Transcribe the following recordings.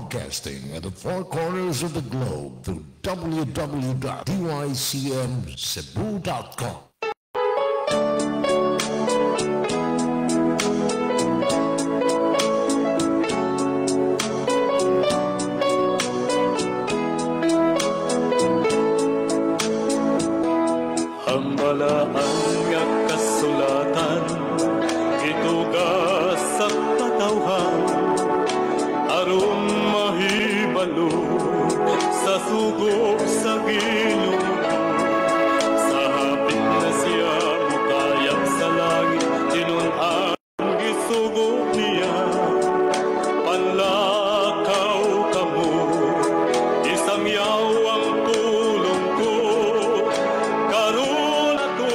Broadcasting at the four corners of the globe through www.dycmcebu.com. Hambalaan nga kasulatan, ito ka sa patawhan, aron mahibalo sa sugop sa Ginoo. Sa hapit na siya mukayang sa langit, tinun-an gisugop niya. Panlakaw kamo, isamyaw ang tulong ko, karon ato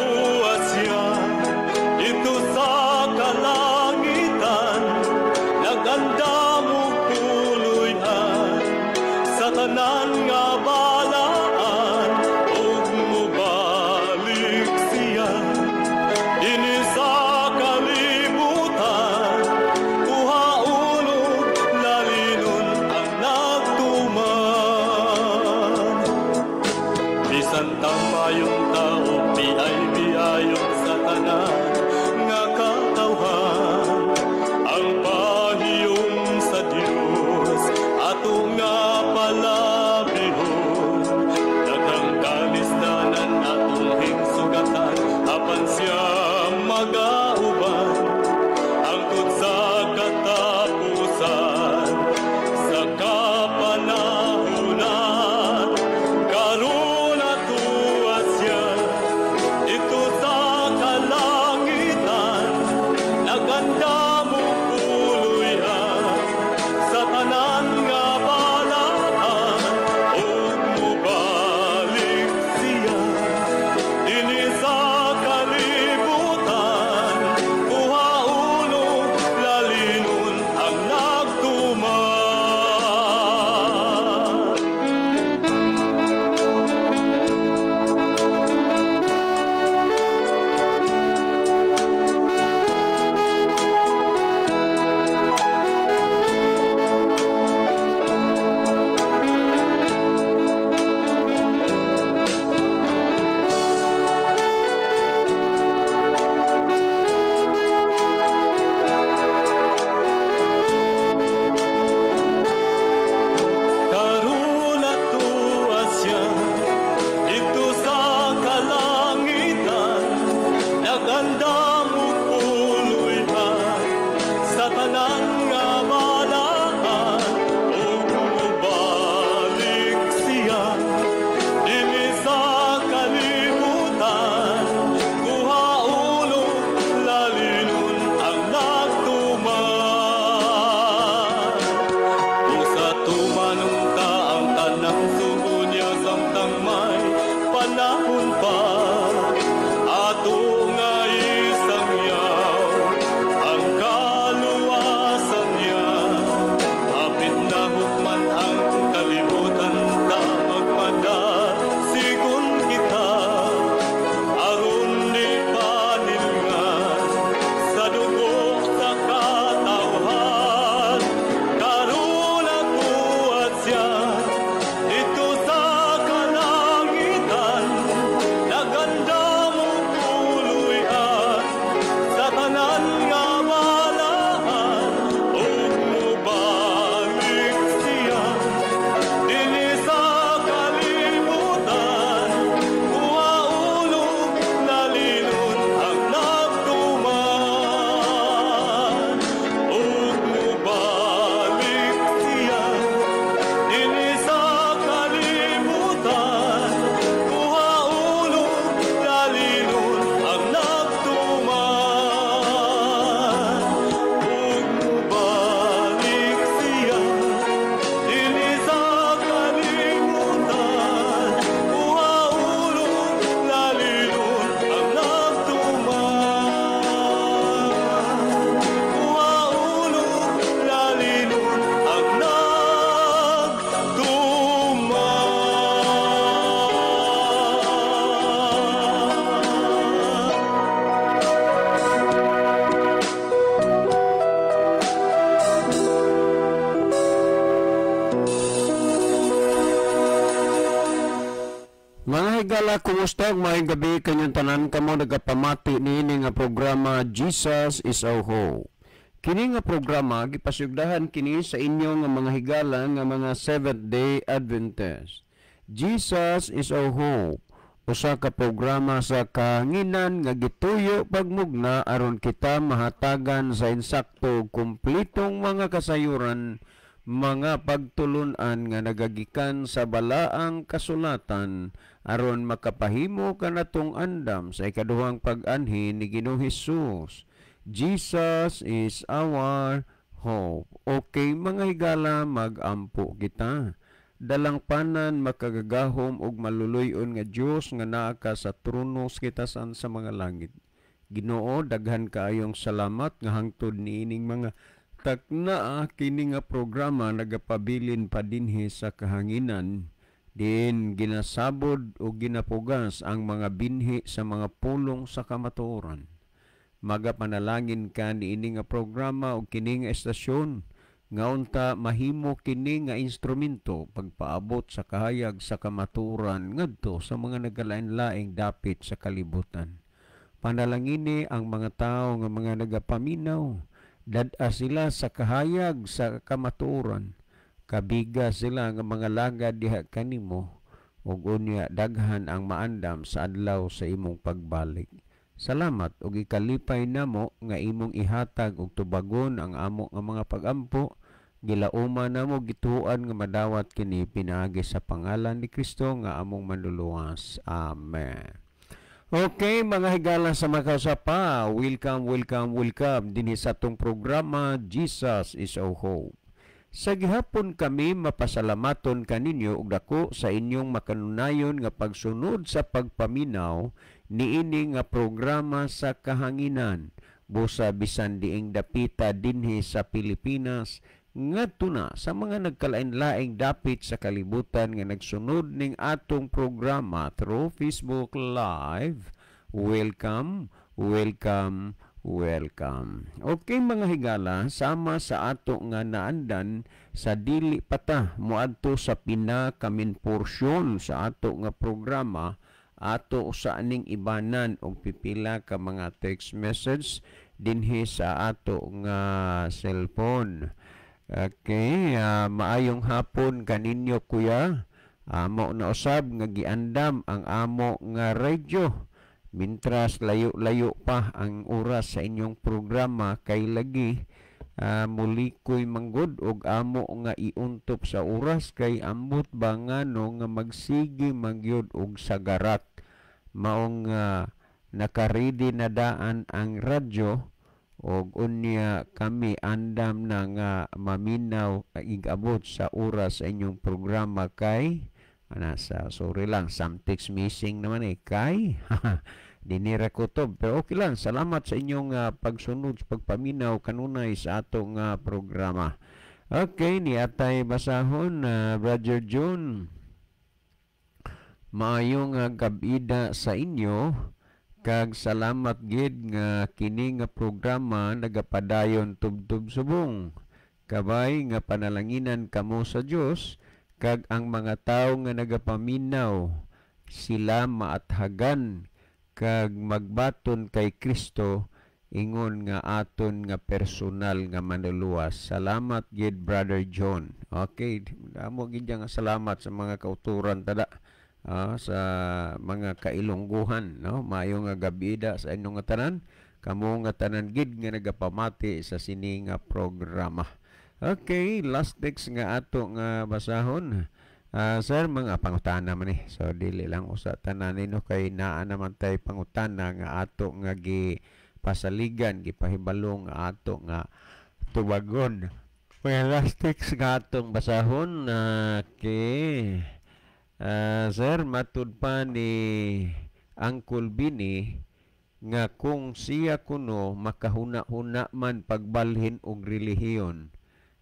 higala, kumusta? Maayong gabi kanyang tanan kamo nagapamati niini nga programa Jesus is Our Hope. Kini nga programa gipasugdahan kini sa inyo nga mga higala nga mga Seventh-day Adventist. Jesus is Our Hope. Usa ka programa sa kahanginan nga gituyo pagmugna aron kita mahatagan sa insakto kumpletong mga kasayuran, mga pagtulunan nga nagagikan sa balaang kasulatan aron makapahimo kanatong andam sa ikaduhang pag-anhi ni Ginoong Hesus. Jesus is our hope. Okay mga higala, mag-ampo kita. Dalang panan makagagahom og maluluyon nga Dios nga naa ka sa trono kita sa mga langit. Ginoo, daghan kaayong salamat nga hangtod niining mga takna kini nga programa nagapabilin pa dinhi sa kahanginan. Din ginasabod o ginapugas ang mga binhi sa mga pulong sa kamatuoran. Magapanalangin ka niini nga programa o kini nga estasyon nga unta mahimo kini nga instrumento pagpaabot sa kahayag sa kamatuoran ngadto sa mga nagalain-laing dapit sa kalibutan. Panalangini ang mga tao nga mga nagapaminaw, dad-a sila sa kahayag sa kamatuoran, kabiga sila nga mga lagad diha kanimo, ug unya daghan ang maandam sa adlaw sa imong pagbalik. Salamat ug ikalipay namo nga imong ihatag og tubagon ang amo nga mga pagampo. Gilauma namo gituan nga madawat kini pinaagi sa pangalan ni Kristo nga among manluluwas. Amen. Okay, mga higala sa makasapa, welcome dinhi sa atong programa Jesus is Our Hope. Sa gihapon kami mapasalamaton kaninyo og dako sa inyong makanunayon nga pagsunod sa pagpaminaw niini nga programa sa kahanginan. Busa bisan diing dapita dinhi sa Pilipinas, ngadto na sa mga nagkalain-laing dapit sa kalibutan nga nagsunod ning atong programa through Facebook Live. Welcome. Okay mga higala, sama sa ato nga naandan sa dili pata moadto sa pinakamin porsyon sa ato nga programa, ato sa aning ibanan og pipila ka mga text message dinhi sa ato nga cellphone. Okay, maayong hapon kaninyo kuya. Amo na usab nga giandam ang amo nga radyo. Mintras layo-layo pa ang oras sa inyong programa kay lagi muli ko'y manggod og amo nga iuntop sa oras kay ambot ba ngano nga magsigi magyod og sagarat. Maong nakaredy na daan ang radyo og unya kami andam na nga maminaw igabot sa oras sa inyong programa kay sorry lang, some text missing naman kay dinira ko to, pero okay lang, salamat sa inyong pagsunod, pagpaminaw kanunay sa ato nga programa. Okay, ni atay basahon Brother John, maayong gabida sa inyo. Kag salamat gid nga kini nga programa nagapadayon tubtub subong. Kabay nga panalanginan kamo sa Dios kag ang mga tawo nga nagapaminaw sila maathagan kag magbaton kay Kristo ingon nga aton nga personal nga manluluwas. Salamat gid Brother John. Okay, damo gid nga salamat sa mga kauturan tada. Sa mga kailungguhan, no? Maayong nga gabida sa inyong nga tanan, kamo nga tanan gid nga nagapamati sa sini nga programa. Okay, last text nga ato nga basahon. Sir, mga pangutana man so dili lang usa tanan nino kay naa naman tay pangutana nga ato nga gipasaligan, gipahibalo nga ato nga tubagon. Well, last text nga atong basahon kay sir, matud pa ni Uncle Bini nga kung siya kuno makahuna-huna man pagbalhin og relihiyon,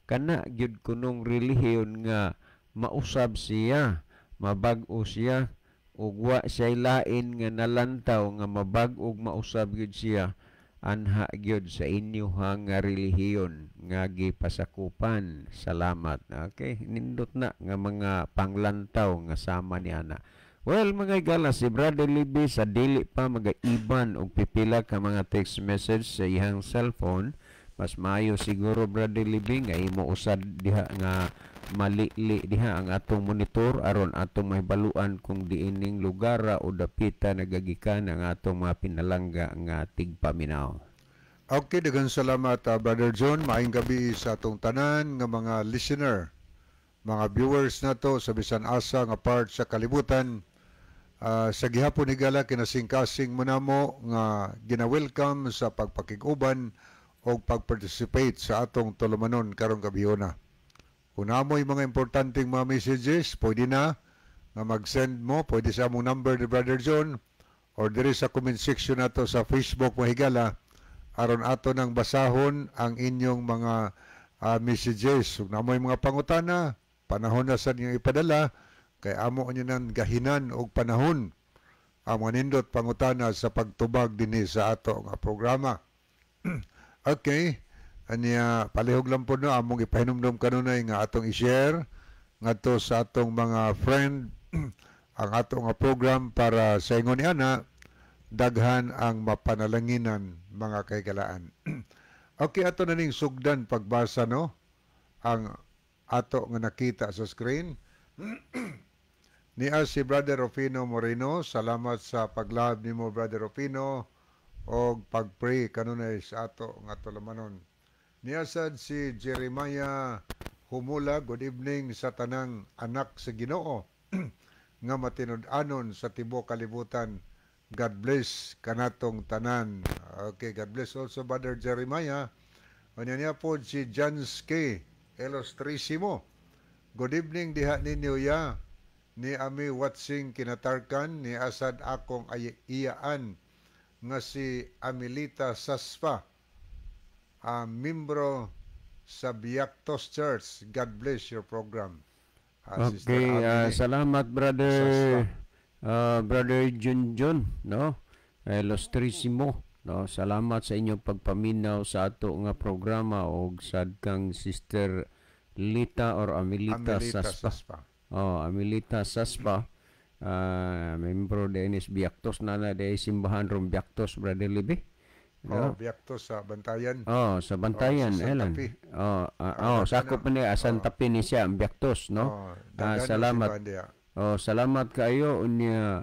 kana gyud kunong relihiyon nga mausab siya, mabag-o siya, ug wa siya lain nga nalantaw nga mabag-og mausab gyud siya, anha gyud sa inyo nga relihiyon nga gipasakupan. Salamat. Okay, nindot na nga mga panglantaw nga sama ni ana. Well, mga higala, si Brother Libby sa dili pa magaiban og pipila ka mga text message sa iyang cellphone, mas maayo siguro, Brother Libby, nga imo usad diha nga malili diha ang atong monitor aron atong mahibaluan kung diining lugara o dapita nagagikan ang atong mga pinalangga nga tigpaminaw. Okay, daghang salamat Brother John. Maayong gabi sa atong tanan nga mga listener, mga viewers nato sa bisan asa nga part sa kalibutan. Sa gihapon higala kinasing-kasing mo namo nga gina-welcome sa pagpakig-uban o pag-participate sa atong tulumanon karong gabihona. Kung namoy mga importanteng mga messages, pwede na nga mag-send mo, pwede sa among number ni Brother John or diri sa comment section nato sa Facebook mo higala aron ato nang basahon ang inyong mga messages. Kung namoy mga pangutana, panahon na sa inyong ipadala, kay amo nyo nang gahinan og panahon ang mga nindot pangutana sa pagtubag dinhi sa ato nga programa. Okay, anya palihog lang po no among ipahinumdom kanunay nga atong i-share ngadto sa atong mga friend ang ato nga program para sa ingon ana daghan ang mapanalanginan mga kaigalaan. Okay, ato na ning sugdan pagbasa no ang ato nga nakita sa screen. Niya si Brother Rufino Moreno. Salamat sa paglab nimo Brother Rufino og pagpray kanunay sa ato nga tulumanon. Niya sad si Jeremiah Humula. Good evening sa tanang anak sa Ginoo nga matinud-anon sa tibuok kalibutan. God bless kanatong tanan. Okay, God bless also Brother Jeremiah. Niya po si Jansky Elostrisimo. Good evening diha ninyo ya. Ni ami watching kinatarkan ni asad akong iyaan nga si Amelita Saspa, membro sa Biaktos Church. God bless your program. Okay, salamat Brother Brother Junjun, no? Ilustrisimo, no? Salamat sa inyong pagpaminaw sa ato nga programa og sad kang Sister Lita or Amelita Saspa. Amelita Saspa, membro de Enes Biaktos na de simbahan rom Biaktos, Brother Libby. No? Biaktos sa Bantayan. Sa Bantayan, Elan. Sakop ni Santa Fe ni siya ang Biaktos, no? Salamat. Salamat kayo unya.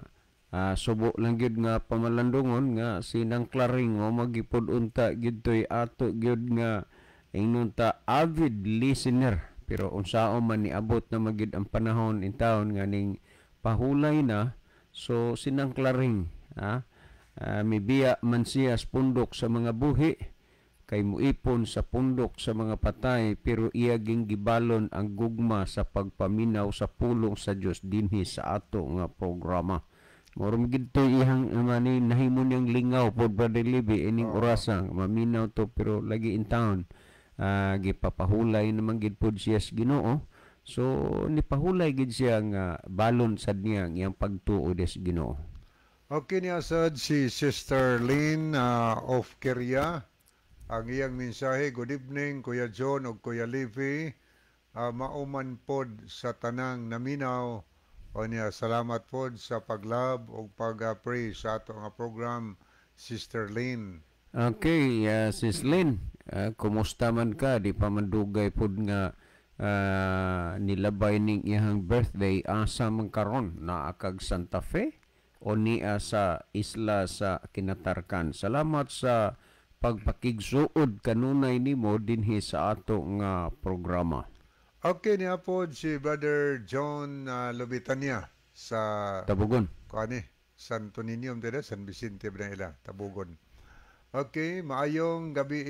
Subo lang gyud nga pamalandungon nga sinang klaring o magipod unta gyud toy ato gyud nga ingnon ta avid listener. Pero unsao man niabot na magid ang panahon in taon nga ning pahulay na, so sinang klaring mibiya man siya sa pundok sa mga buhi kay muipon sa pundok sa mga patay, pero iya ging gibalon ang gugma sa pagpaminaw sa pulong sa Dios dinhi sa ato nga programa. Morom gid to ihang mani nahimon yang lingaw pod Brother Libby ining orasang maminaw to, pero lagi in town gipapahulay naman gid pod siya sa Ginoo. So nipahulay gid siya nga balon sad niya ang iyang pagtuo des Ginoo. Okay, niya sad si Sister Lynn of Keria. Ang iyang mensahe, good evening Kuya John o Kuya Livy. Mauman pod sa tanang naminaw. O niya, salamat pod sa paglab o pag-pray sa ato nga program, Sister Lynn. Okay, Sis Lynn, kumusta man ka? Di pa mandugay pod nga nilabay ning iyang birthday. Asa man karon? Naakag Santa Fe o niya sa isla sa Kinatarkan? Salamat sa pagpakigsuod kanunay nimo dinhi sa ato nga programa. Okay, niya po si Brother John Lobitania sa Tabugon. Kuani, Santo Niño, San Vicente, Binaila, Tabugon. Okay, maayong gabi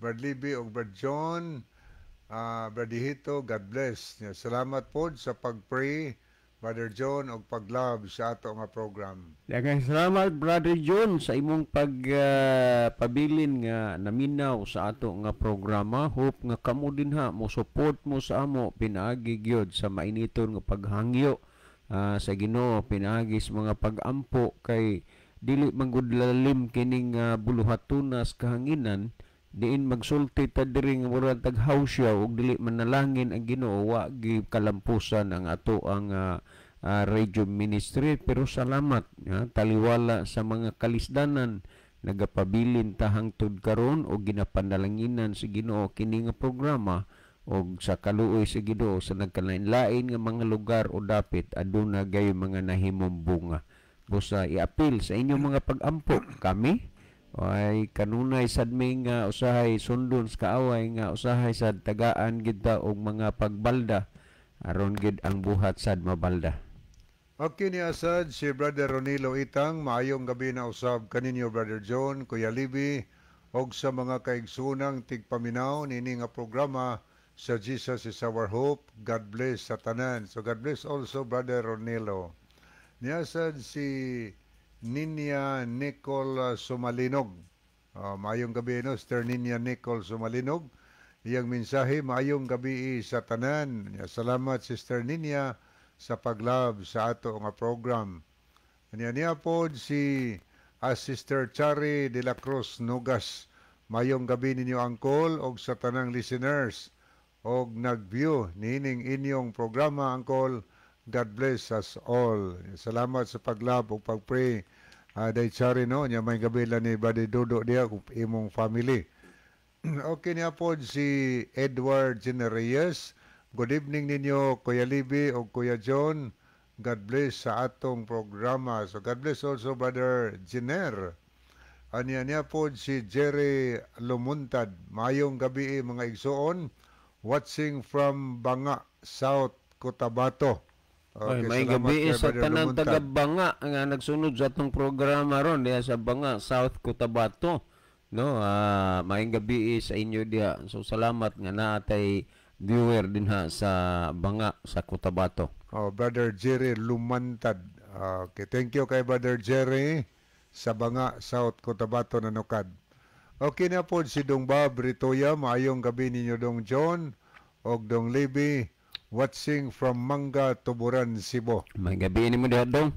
Brad Libby o Brad John, Brad Hito, God bless. Salamat po sa pag-pray, Brother John, o pag-love sa ato nga program. Daghang salamat Brother John sa imong pabilin nga naminaw sa ato nga programa. Hope nga kamo dinha mo support mo sa amo pinaagi gyud sa mainiton nga paghangyo sa Ginoo, pinaagi sa mga pag-ampo kay dili manggudlalim kining buluhatunas kahanginan, diin magsulti ta diri nga murag taghawsyaw ug dili manalangin ang Ginoo, wa gi kalampusan ang ato ang radio ministry, pero salamat taliwala sa mga kalisdanan nagapabilin ta hangtod karon o ginapanalanginan sa Ginoo kini nga programa og sa kaluoy sa Ginoo sa nagkalain-lain nga mga lugar o dapit aduna gay mga nahimong bunga. Busa iapil sa inyong mga pag-ampo kami ay kanunay sad may nga usahay sundon sa kaaway nga usahay sad tagaan gid ta og mga pagbalda aron gid ang buhat sad mabalda. Okay ni Asad, si Brother Ronilo Itang, maayong gabi na usab kaninyo Brother John, Kuya Libby, og sa mga kaigsunang tigpaminaw nini nga programa sa Jesus is Our Hope. God bless sa tanan. So God bless also Brother Ronilo. Ni Asad si Ninya Nicole Sumalinog. Maayong gabi no, Sister Ninya Nicole Sumalinog. Iyang mensahe, maayong gabi sa tanan. Salamat Sister Ninya sa paglab sa ato nga program. Niya po si Sister Chari de la Cruz Nugas. Mayong gabi ninyo Angkol og sa tanang listeners og nag-view nining inyong programa Angkol. God bless us all. Salamat sa paglab og pagpray. Day Chari no, niya may gabi lang ni Brother Dodo diya kung imong family. Okay niya po si Edward Genereyes. Good evening ninyo, Kuya Libby o Kuya John. God bless sa atong programa. So God bless also Brother Jenner. Aniya po si Jerry Lumuntad. Mayong gabi mga igsoon. Watching from Banga, South Cotabato. Okay, may gabi sa tanang taga Banga nga nagsunod sa atong programa ron diya sa Banga, South Cotabato. No, may gabi sa inyo diya. So salamat nga naatay viewer din sa Banga sa Cotabato. Brother Jerry Lumantad. Okay, thank you kay Brother Jerry sa Banga, South Cotabato na nukad. Okay na po si Dong Bob Ritoya. Maayong gabi ninyo Dong John og Dong Libby. Watching from Manga, Tuburan, Cebu. May gabi ni mo diha Dong.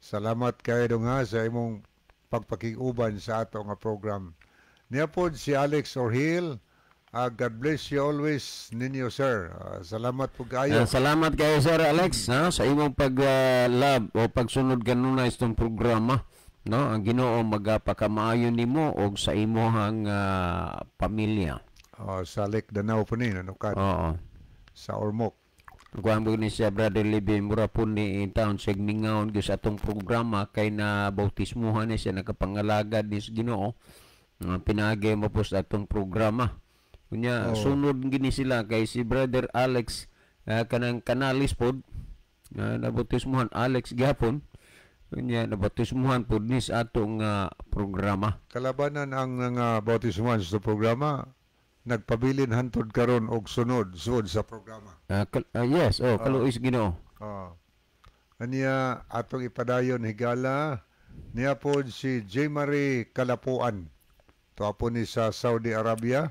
Salamat kay Dong sa imong pagpakiguban sa ato nga program. Niya po si Alex Orhil. God bless you always ninyo, sir. Salamat po kayo. Salamat kayo, Sir Alex, sa imong pag-love o pagsunod kanuna itong programa. No? Ang Ginoo magpakamaayo nimo og sa imong pamilya. Sa Lake Danau po ni, nanukad. Oo. Sa Ormoc. Kuhaan mo ni siya, Brother Libby, mura po ni taon segmingaon sa atong programa kay na bautismuhan ni siya nakapangalagad ni Ginoo. Pinagay mo po sa atong programa. Kunya sunod gini sila kay si Brother Alex kanang kanalis pod nabautismuhan Alex gihapon. Kunya nabautismuhan pod ni sa atong programa. Kalabanan ang bautismuhan sa programa nagpabilin hantod karon og sunod sa programa. Yes, kaluoy Ginoo. Aniya atong ipadayon higala niya pod si J. Marie Kalapuan. Tuapo ni sa Saudi Arabia.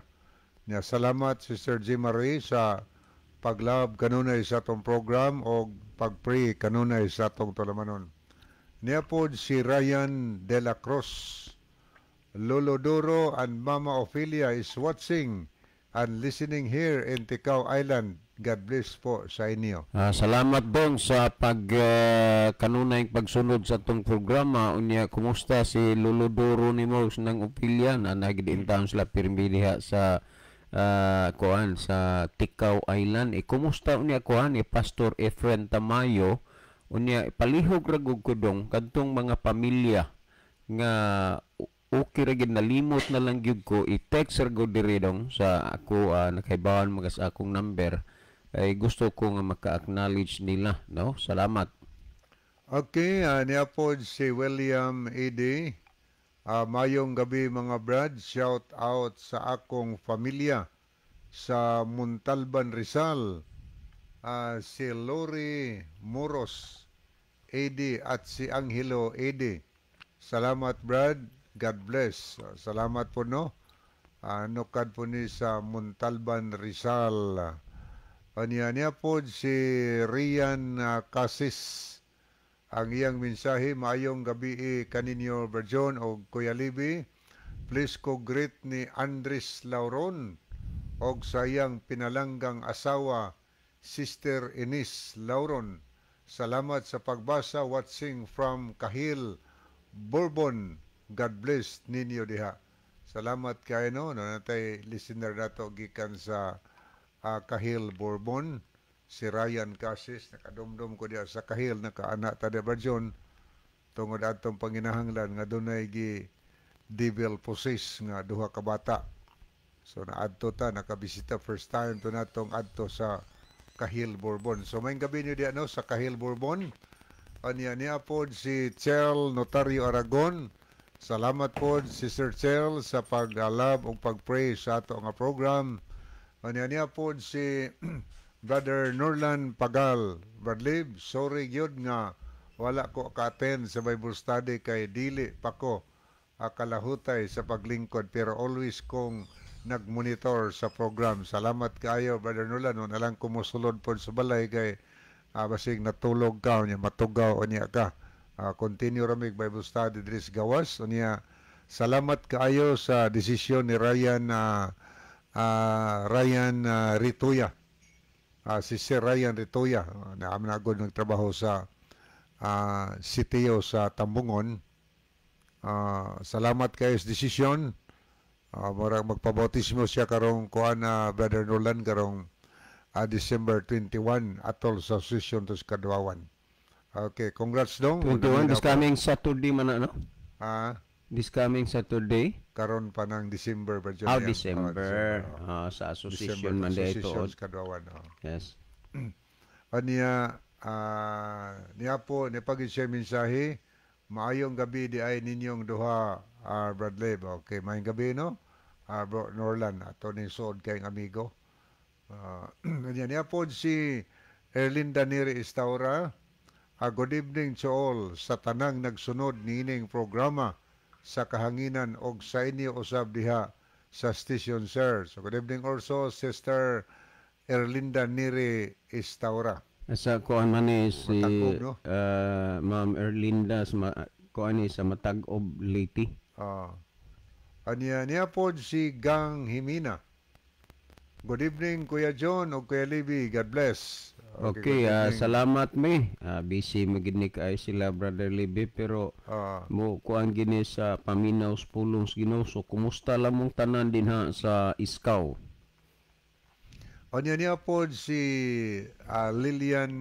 Niya salamat Sister J. Marie sa paglab kanunay sa atong program o pagpray kanunay sa atong tulamanon. Niya pod si Ryan De La Cruz. Lolo Duro and Mama Ophelia is watching and listening here in Ticao Island. God bless po sa inyo. Salamat Dong sa kanunay pagsunod sa atong programa. Unya, kumusta si Lolo Duro ni Mors ng Ophelia na nagdiintaon sila pirmi diha sa sa Ticao Island. Kumusta unya Pastor Efren Tamayo unya palihog ragog ko Dong kadtong mga pamilya nga okay ra gid nalimot na lang gyud ko i-text ra gud diri Dong sa ako nakaibawan mga sa akong number ay gusto ko nga maka-acknowledge nila, no? Salamat. Okay, niya po si William E.D. Mayong gabi mga brad, shout out sa akong pamilya sa Muntalban, Rizal. Si Lori Moros A.D. at si Angelo A.D. Salamat brad, God bless. Salamat po no. Nukad po ni sa Muntalban, Rizal. Niya po si Rian Casis. Ang iyang mensahe, maayong gabi kaninyo Berjon o Kuya Libby. Please ko greet ni Andres Lauron og sa iyang pinalanggang asawa, Sister Enis Lauron Salamat sa pagbasa, watching from Kahil, Bourbon. God bless ninyo diha. Salamat kayo no, natay listener nato gikan sa Kahil, Bourbon. Si Ryan Casis, nakadumdum ko diha sa Kahil, nakaanak ta diha Barjon. Tungod atong panginahanglan nga dunay gi devil possess nga duha ka bata. So naadto ta, nakabisita first time to natong adto sa Kahil, Bourbon. So may gabi niyo diya no sa Kahil, Bourbon. Niya pod si Chel Notario Aragon. Salamat pod si Sir Chel sa pag-alab o pag-pray sa ato nga program. Niya pod si Brother Norlan Pagal. Bradlib, sorry gyud nga wala ko ka-attend sa Bible study kay dili pa ko kalahutay sa paglingkod pero always kong nagmonitor sa program. Salamat kayo Brother Nolan, wala lang kumusulod po sa balay kay basig natulog ka unya matugaw unya ka. Continue ramig Bible study diri sa gawas unya. Salamat kayo sa desisyon ni Ryan Rituya. Si Sir Ryan Rituya na amnagod nagtrabaho sa sitiyo sa Tambungon. Salamat kayo sa desisyon. Magpabautismo siya karong kuan Brother Nolan karong December 21 atol sa session to sa Kadwawan. Okay, congrats dong. 21 this coming Saturday man ano? This coming Saturday. Karon pa ng December ba dyan? December. Sa association man dito. Association sa Kadwawan. Yes. Niya po ni pagin siya mensahe. Maayong gabi di ay ninyong duha Bradley. Okay, maayong gabi no? Bro Norlan, ato ni Sood kayong amigo. Niya po si Erlinda Neri Istaura. Good evening to all sa tanang nagsunod niining programa sa kahanginan og sa inyo usab diha sa station sir. So good evening also Sister Erlinda Neri Istaura. Sa kuan man ni si Matag-ob, no? Ma'am Erlinda kuan ni sa Matag-ob Leyte. Niya po si Gang Himina. Good evening Kuya John o Kuya Libby. God bless. Okay, salamat mi. Busy maginik ay sila Brother Libby pero mo kuan gini sa paminaw sa pulong Ginoo. So kumusta lang mong tanan din ha sa Iskaw? Niya po si Lilian.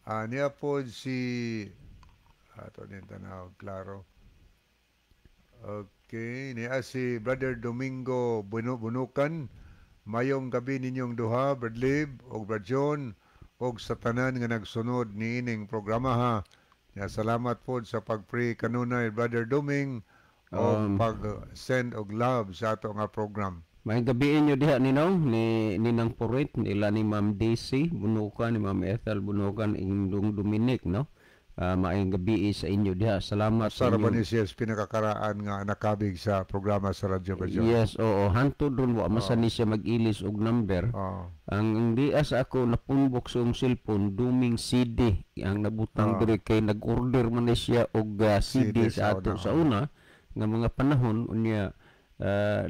Niya po si ato din tanaw klaro. Okay, niya si Brother Domingo Bunukan. Mayong gabi ninyong duha, Bradlib o Brad John o sa tanan nga nagsunod niining programa ha. Salamat po sa pag-pray kanunay Brother Doming o pag-send og love sa ato nga program. May gabiin nyo diha ni Ninang Purit, nila ni Ma'am Daisy Bunukan, ni Ma'am Ethel Bunukan, Indong Dominic, no? Maayong gabi sa inyo diha. Salamat sa inyo. Sara ba ni siya pinakakaraan nga nakabig sa programa sa radyo ba dyan? Yes, oo. Hantod ron wa masan ni siya mag-ilis og number. Ang diya sa ako napunbok sa cellphone, duming CD ang nabutang diri kay nag-order man ni siya og CD sa ato sa una nga mga panahon unya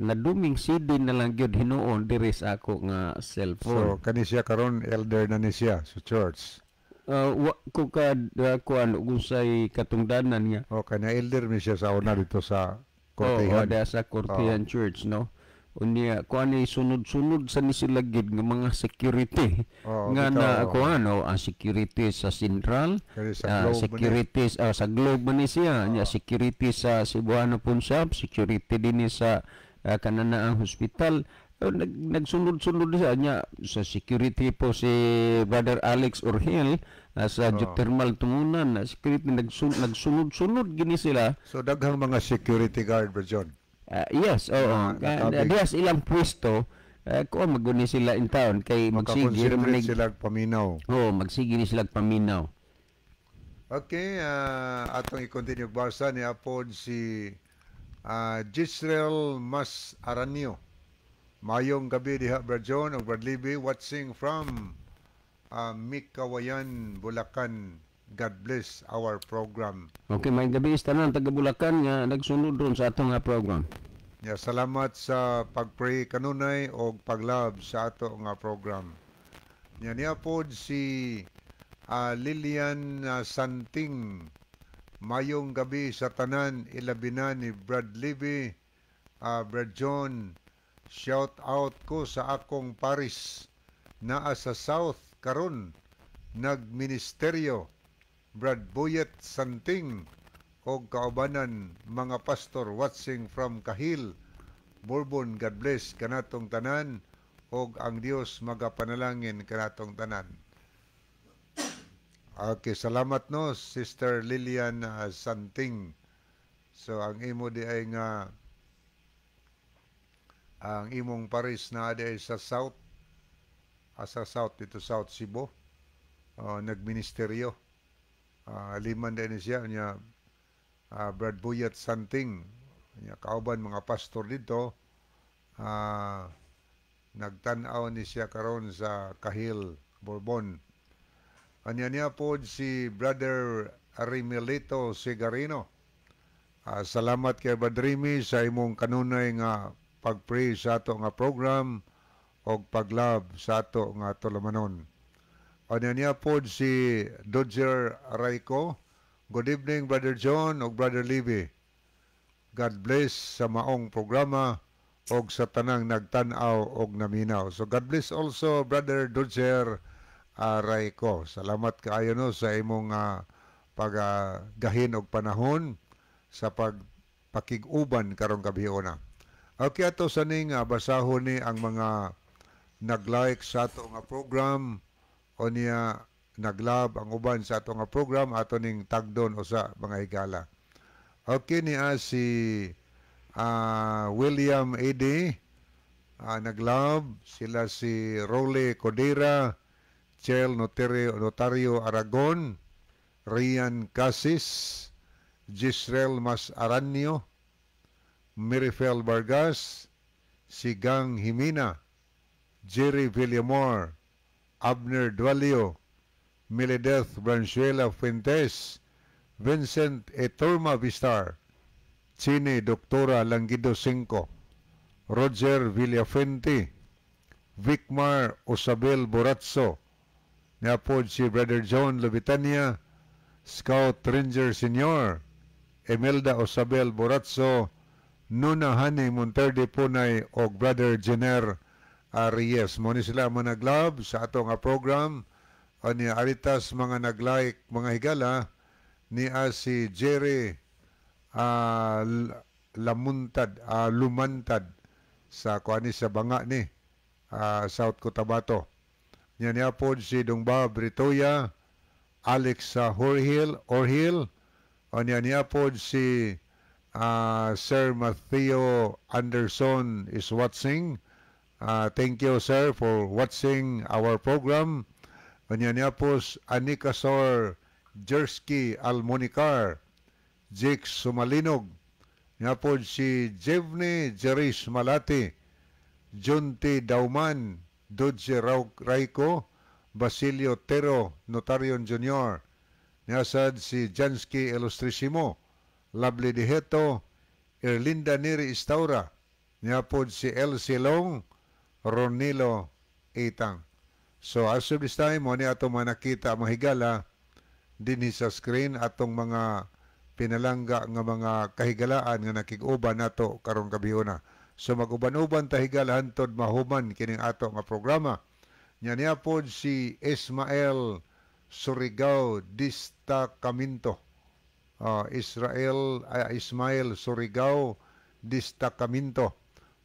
naduming CD na lang gyud hinuon diri sa ako nga cellphone. So kani siya karon elder na ni siya sa church. Ko kuan usay katungdanan nga. Kanya elder ni siya sa una dito sa Kortehan. Sa Kortehan Church, no? Unya kuan ni sunod-sunod sa ni sila gid nga mga security nga na kuan security sa Central, security sa Globe man ni siya, nya security sa Cebuano Pawn Shop, security din sa kananaang hospital. Nagsunod-sunod siya niya sa security po si Brother Alex Orhel sa geothermal tumunan na security nagsunod-sunod gini sila. So daghang mga security guard ba John? Yes, oo. Dias ilang pwesto kung maguni sila in town kay magsige sila paminaw. Magsige ni sila paminaw. Okay, atong i-continue basa ni apod si Gisrel Mas Aranio. Mayong gabi diha Brad John o Brad Libby watching from Mikawayan, Bulacan. God bless our program. Okay, may gabi tanan taga Bulacan nga nagsunod ron sa atong nga program. Salamat sa pag-pray kanunay o pag-love sa ato nga program. Niya pod si Lilian Santing, mayong gabi sa tanan, ilabi na ni Brad Levy, Brad John, shout out ko sa akong paris naa sa South karon nagministeryo, Brad Boyet Santing og kaubanan mga pastor watching from Kahil, Bourbon. God bless kanatong tanan og ang Dios magapanalangin kanatong tanan. Okay, salamat no Sister Lilian Santing. So ang imo di ay nga ang imong paris na di ay sa South, dito South Cebu, nagministeryo. Liman din siya niya, Brad Boyet Santing, niya kauban mga pastor dito, nagtanaw ni siya karon sa Kahil, Bourbon. Anya niya po si Brother Arimelito Segarino. Salamat kay Brother Remy sa imong kanunay nga pag-pray sa ato nga program o pag-love sa ato nga tulamanon. Anya niya po si Dodger Raiko. Good evening Brother John o Brother Levy. God bless sa maong programa o sa tanang nagtanaw o naminaw. So God bless also Brother Dodger Raiko. Salamat kaayo no sa imong paggahin og panahon sa pagpakig-uban karong gabihona. Okay, ato sa ning basahon ni ang mga nag-like sa ato nga program o niya nag-love ang uban sa ato nga program, ato ning tagdon o sa mga higala. Okay, niya si William A.D. Nag-love, sila si Role Codera, Chel Notario Aragon, Rian Casis, Gisrel Mas Aranio, Mirifel Vargas, Sigang Himina, Jerry Villamor, Abner Dualio, Miledeth Branchuela Fuentes, Vincent Etorma Vistar, Chini Doktora Langido 5, Roger Villafuente, Vicmar Osabel Boratso, niapod si Brother John Lubitania, Scout Ranger Senior, Emelda Osabel Boratso, Nuna Hani Monterde Punay o Brother Jenner Reyes. Muna sila mga nag-love sa ato nga program. O niya aritas mga nag-like mga higala niya si Jerry Lumantad sa kuani sa banga ni South Cotabato. Niya po si Dungba Britoya, Alex Orhil, o niya po si Sir Matthew Anderson is watching. Thank you sir for watching our program. O niya po Anikasor Jersky Almonicar, Jake Sumalinog, niya po si Jevne Jeris Malati, Junti Dauman, Dodge Raiko, Basilio Tero, Notarion Jr., niyasad si Jansky Ilustrisimo, Lovely Diheto, Erlinda Neri Istaura, niyapod si Elsie Long, Ronilo Itang. So as of this time, mo ni ato manakita mahigala din sa screen atong mga pinalangga nga mga kahigalaan nga nakig-uban nato karong gabihona. So mag-uban-uban ta higala hantod mahuman kining ato nga programa. Niya pod si Ismael Surigao Distacamento. Ismael Surigao Distacamento.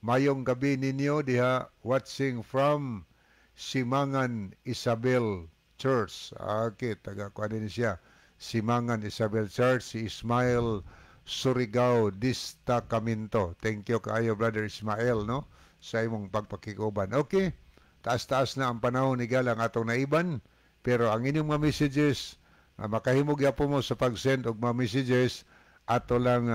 Mayong gabi ninyo diha watching from Simangan Isabel Church. Okay, taga-kuha din siya. Simangan Isabel Church, si Ismael Surigao Distacamento. Thank you kaayo Brother Ismael no sa imong pagpakiguban. Okay, taas-taas na ang panahon ni galang atong naiban, pero ang inyong mga messages makahimog yapon mo sa pag-send og mga messages ato lang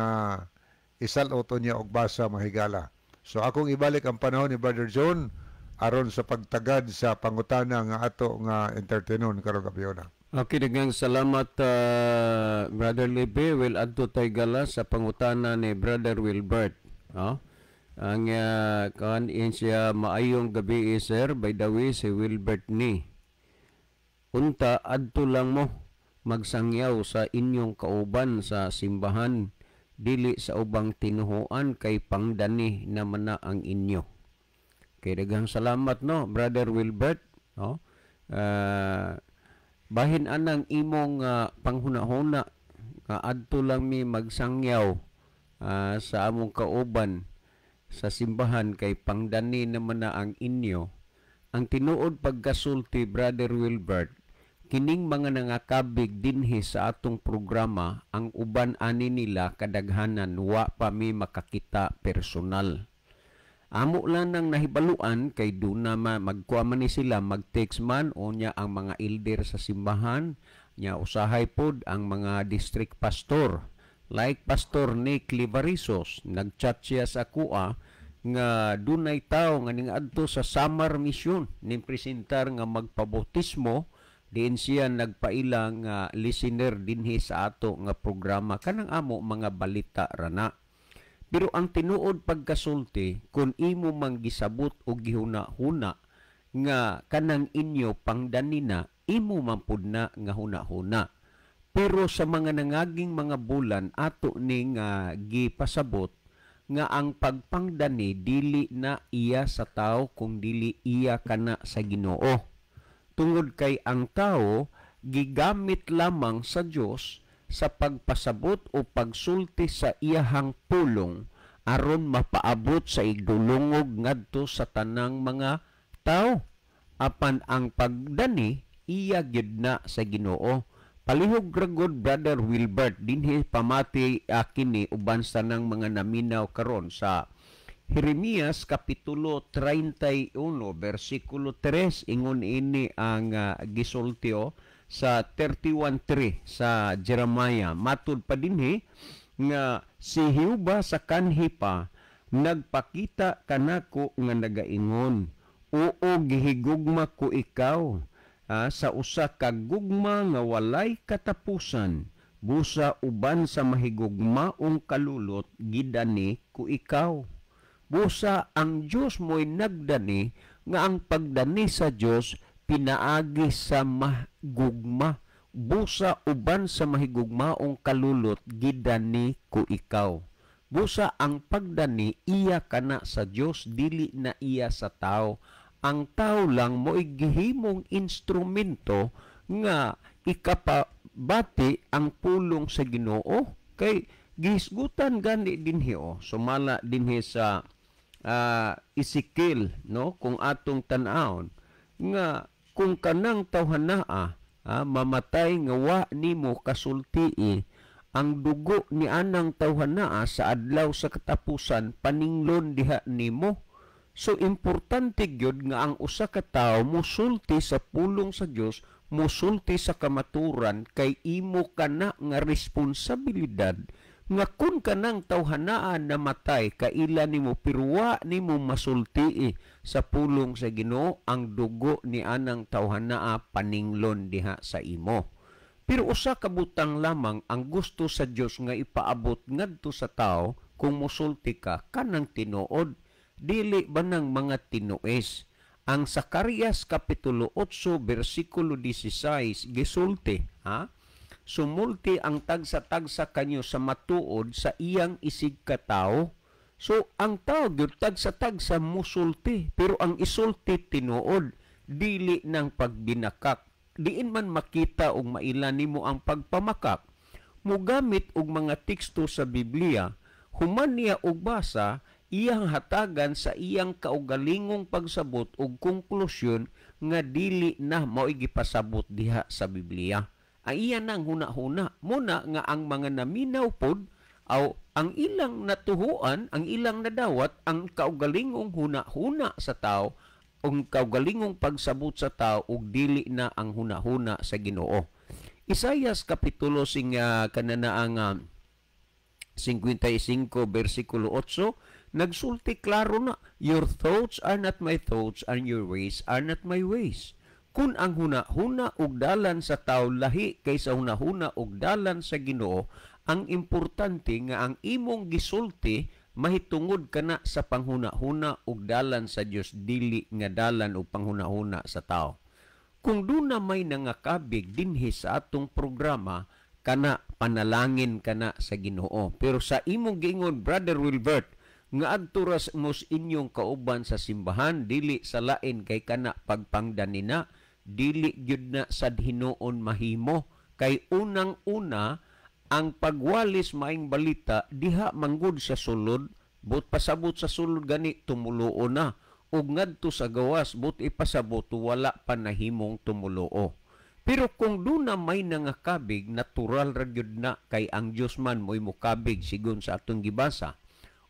isalot niya og basa mahigala. So akong ibalik ang panahon ni Brother John aron sa pagtagad sa pangutana nga ato nga entertainon karong gabiyona. Okay, daghang salamat Brother Lebe. Will adto tay gala sa pangutana ni Brother Wilbert. Ang kan siya maayong gabi sir, by the way si Wilbert ni. Unta adto lang mo magsangyaw sa inyong kauban sa simbahan, dili sa ubang tinuhuan kay pangdani naman na ang inyo. Kay daghang salamat no, Brother Wilbert, no? Bahin anang imong panghuna-huna nga adto lang mi magsangyaw sa among kauban sa simbahan kay pangdani naman na ang inyo. Ang tinuod pagkasulti, Brother Wilbert, kining mga nangakabig dinhi sa atong programa, ang uban ani nila kadaghanan wa pa mi makakita personal. Amo lang nang nahibaluan kay duna magkuha man ni sila, mag-text man o niya ang mga elder sa simbahan, niya usahay pod ang mga district pastor. Like Pastor Nick Livarisos, nagchat siya sa kuha nga dunay tao nga ningadto sa Samar Mission ning presentar nga magpabautismo, diin siya nagpailang listener dinhi sa ato nga programa kanang amo mga balita rana. Pero ang tinuod pagkasulti, kung imo mang gisabot o gihuna-huna nga kanang inyo pangdanina, imo man pud na nga huna-huna. Pero sa mga nangaging mga bulan ato ning gipasabot nga ang pagpangdani dili na iya sa tao kung dili iya kana sa Ginoo. Tungod kay ang tao gigamit lamang sa Dios sa pagpasabot o pagsulti sa iyahang pulong aron mapaabot sa igdulungog ngadto sa tanang mga tao. Apan ang pagdani iya gyud na sa Ginoo. Palihog ragod, Brother Wilbert, dinhi pamati kini uban sa nang mga naminaw karon sa Jeremias kapitulo 31 bersikulo 3, ingon ini ang gisultio sa 31:3 sa Jeremiah. Matud pa dinhi nga si Jehova sa kanhi pa nagpakita kanako nga nagaingon, oo gihigugma ko ikaw sa usa ka gugma nga walay katapusan, busa uban sa mahigugmaong kalulot gidani ko ikaw. Busa ang Dios mo'y nagdani nga ang pagdani sa Dios pinaagi sa mahigugma, busa uban sa mahigugmaong kalulot gidani ko ikaw. Busa ang pagdani iya kana sa Dios, dili na iya sa tao. Ang tao lang mo'y gihimong instrumento nga ikapabati ang pulong sa Ginoo, kay gihisgutan gani dinhi sumala dinhi sa Ezekiel, no, kung atong tan-awon nga kung kanang tawhanaa mamatay nga wa nimo kasultii, ang dugo ni anang tawhanaa sa adlaw sa katapusan paninglon diha nimo. So importante gyud nga ang usa ka tawo musulti sa pulong sa Dios, musulti sa kamaturan, kay imo kana nga responsibilidad nga kun kanang tawhanaan namatay kaila nimo pirwa nimo masulti sa pulong sa Ginoo, ang dugo ni anang tawhanaa paninglon diha sa imo. Pero usa ka butang lamang ang gusto sa Dios nga ipaabot ngadto sa tawo kung musulti ka kanang tinuod, dili ba ng mga tinues. Ang Zacarias kapitulo 8 bersikulo 16 gisulti, sumulti ang tagsa-tagsa kanyo sa matuod sa iyang isig ka tao. So ang tao gyud tagsa-tagsa musulti, pero ang isulti tinuod, dili ng pagbinakak. Diin man makita og mailan nimo ang pagpamakak, mugamit og mga teksto sa Biblia, human niya og basa, iyang hatagan sa iyang kaugalingong pagsabot ug konklusyon nga dili na mao'y gipasabot diha sa Biblia. Ang iya nang huna-huna muna nga ang mga naminaw pod aw ang ilang natuhuan, ang ilang nadawat, ang kaugalingong huna-huna sa tao, ang kaugalingong pagsabot sa tao ug dili na ang huna-huna sa Ginoo. Isaias kapitulo kananaang 55 bersikulo 8 nagsulti klaro na, your thoughts are not my thoughts and your ways are not my ways. Kung ang huna-huna ug dalan sa tao lahi kaysa huna-huna ug dalan sa Ginoo, ang importante nga ang imong gisulti mahitungod kana sa panghuna-huna ug dalan sa Dios, dili nga dalan ug panghuna-huna sa tao. kung doon na may nangakabig dinhi sa atong programa, kana panalangin kana sa Ginoo. Pero sa imong giingon, Brother Wilbert, nga adturas mos inyong kauban sa simbahan, dili sa lain kay kana pagpangdanina, dili gyud na sad hinuon mahimo. Kay unang-una, ang pagwalis maing balita, diha manggod sa sulod, but pasabot sa sulod gani, tumuluo na. Ug ngadto sa gawas, but ipasabot, wala pa nahimong tumuluo. Pero kung doon na may nangakabig, natural ra gyud na, kay ang Dios man mo'y mukabig, sigon sa atong gibasa.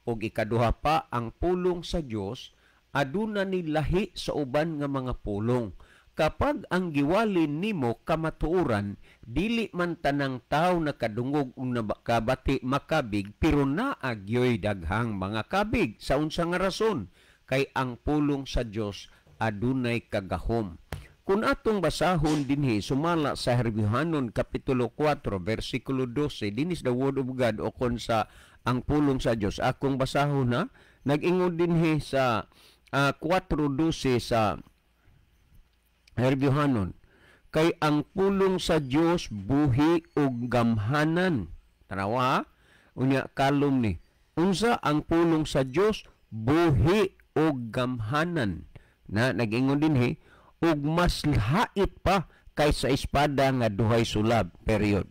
O ikaduha pa, ang pulong sa Dios aduna ni lahi sa uban nga mga pulong. Kapag ang giwalin nimo kamatuoran, dili man tanang tawo nakadungog ug nakabati makabig, pero naagyoy daghang mga kabig. Sa unsa nga rason? Kay ang pulong sa Dios adunay kagahom. Kung atong basahon dinhi sumala sa Hebrehanon kapitulo 4 bersikulo 12, dinis the word of God o kon sa ang pulong sa Dios. Akong basahon na nag-ingon dinhi sa 4:12 sa Hebrehanon, kay ang pulong sa Dios buhi ug gamhanan. Tanawa, unya kalom ni. Unsa ang pulong sa Dios? Buhi ug gamhanan. Na nag-ingon dinhi, ug mas hait pa kaysa espada nga duhay sulab. Period.